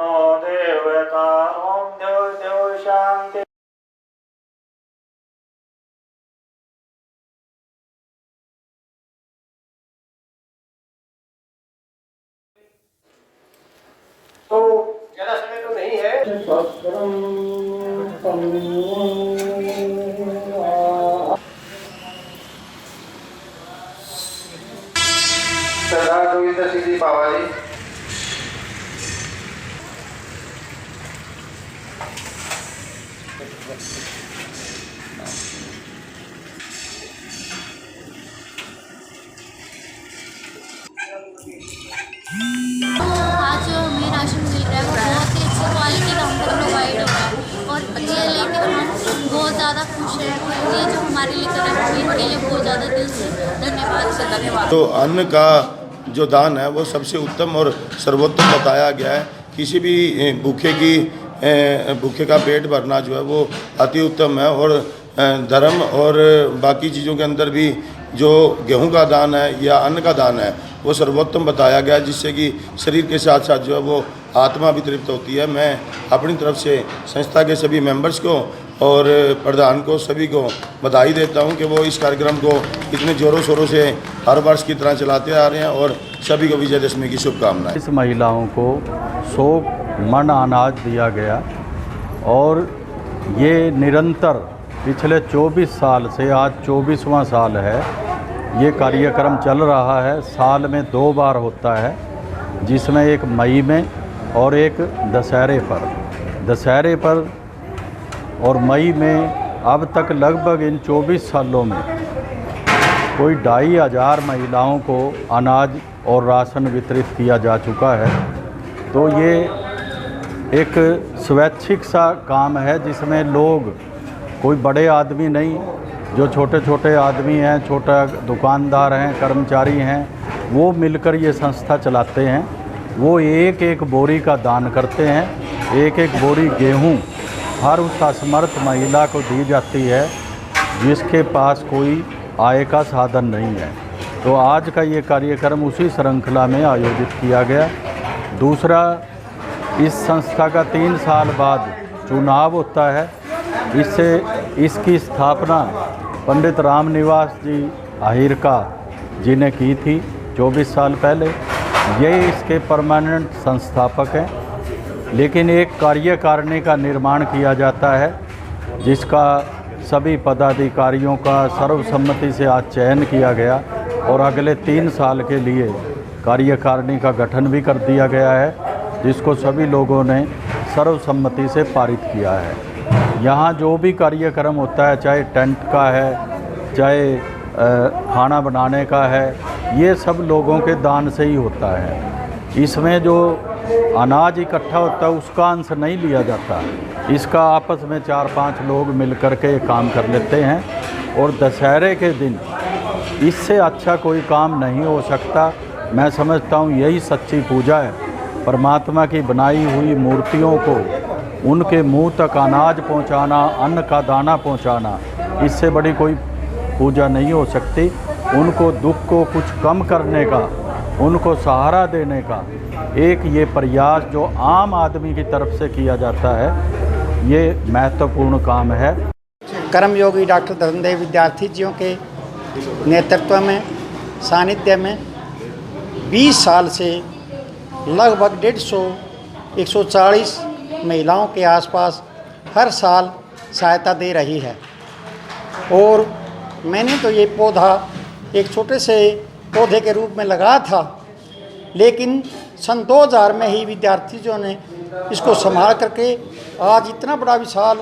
देवता ओम देव देव शांति। तो ज्यादा समय तो नहीं है। सरदार गोविंद सिंह जी पावाजी। आज जो हमें राशन मिल रहा है वो बहुत ही अच्छी क्वालिटी का हमको प्रोवाइड हो रहा है और ये लेकर हम बहुत ज़्यादा खुश हैं। ये जो हमारे लिए कर रहे हैं इनके लिए बहुत ज़्यादा दिल से धन्यवाद। तो अन्न का जो दान है वो सबसे उत्तम और सर्वोत्तम बताया गया है। किसी भी भूखे का पेट भरना जो है वो अति उत्तम है और धर्म और बाकी चीज़ों के अंदर भी जो गेहूं का दान है या अन्न का दान है वो सर्वोत्तम बताया गया, जिससे कि शरीर के साथ साथ जो है वो आत्मा भी तृप्त होती है। मैं अपनी तरफ से संस्था के सभी मेंबर्स को और प्रधान को सभी को बधाई देता हूं कि वो इस कार्यक्रम को इतने ज़ोरों शोरों से हर वर्ष की तरह चलाते आ रहे हैं और सभी को विजयदशमी की शुभकामनाएं। इस महिलाओं को 100 मन अनाज दिया गया और ये निरंतर पिछले 24 साल से आज 24वां साल है ये कार्यक्रम चल रहा है। साल में 2 बार होता है, जिसमें एक मई में और एक दशहरे पर और मई में अब तक लगभग इन 24 सालों में कोई 2,500 महिलाओं को अनाज और राशन वितरित किया जा चुका है। तो ये एक स्वैच्छिक सा काम है जिसमें लोग, कोई बड़े आदमी नहीं, जो छोटे छोटे आदमी हैं, छोटा दुकानदार हैं, कर्मचारी हैं, वो मिलकर ये संस्था चलाते हैं। वो एक एक बोरी का दान करते हैं। एक एक बोरी गेहूं हर उस असमर्थ महिला को दी जाती है जिसके पास कोई आय का साधन नहीं है। तो आज का ये कार्यक्रम उसी श्रृंखला में आयोजित किया गया। दूसरा, इस संस्था का 3 साल बाद चुनाव होता है। इसकी स्थापना पंडित रामनिवास जी अहिरका जी ने की थी 24 साल पहले। ये इसके परमानेंट संस्थापक हैं। लेकिन एक कार्यकारिणी का निर्माण किया जाता है जिसका सभी पदाधिकारियों का सर्वसम्मति से आज चयन किया गया और अगले 3 साल के लिए कार्यकारिणी का गठन भी कर दिया गया है, जिसको सभी लोगों ने सर्वसम्मति से पारित किया है। यहाँ जो भी कार्यक्रम होता है, चाहे टेंट का है, चाहे खाना बनाने का है, ये सब लोगों के दान से ही होता है। इसमें जो अनाज इकट्ठा होता है उसका अंश नहीं लिया जाता। इसका आपस में 4-5 लोग मिलकर के काम कर लेते हैं और दशहरे के दिन इससे अच्छा कोई काम नहीं हो सकता। मैं समझता हूँ यही सच्ची पूजा है। परमात्मा की बनाई हुई मूर्तियों को उनके मुंह तक अनाज पहुंचाना, अन्न का दाना पहुंचाना, इससे बड़ी कोई पूजा नहीं हो सकती। उनको दुख को कुछ कम करने का, उनको सहारा देने का एक ये प्रयास जो आम आदमी की तरफ से किया जाता है, ये महत्वपूर्ण काम है। कर्मयोगी डॉक्टर धर्मदेव विद्यार्थी जियों के नेतृत्व में, सानिध्य में 20 साल से लगभग 150-140 महिलाओं के आसपास हर साल सहायता दे रही है। और मैंने तो ये पौधा एक छोटे से पौधे के रूप में लगाया था, लेकिन सन 2000 में ही विद्यार्थी जो ने इसको संभाल करके आज इतना बड़ा विशाल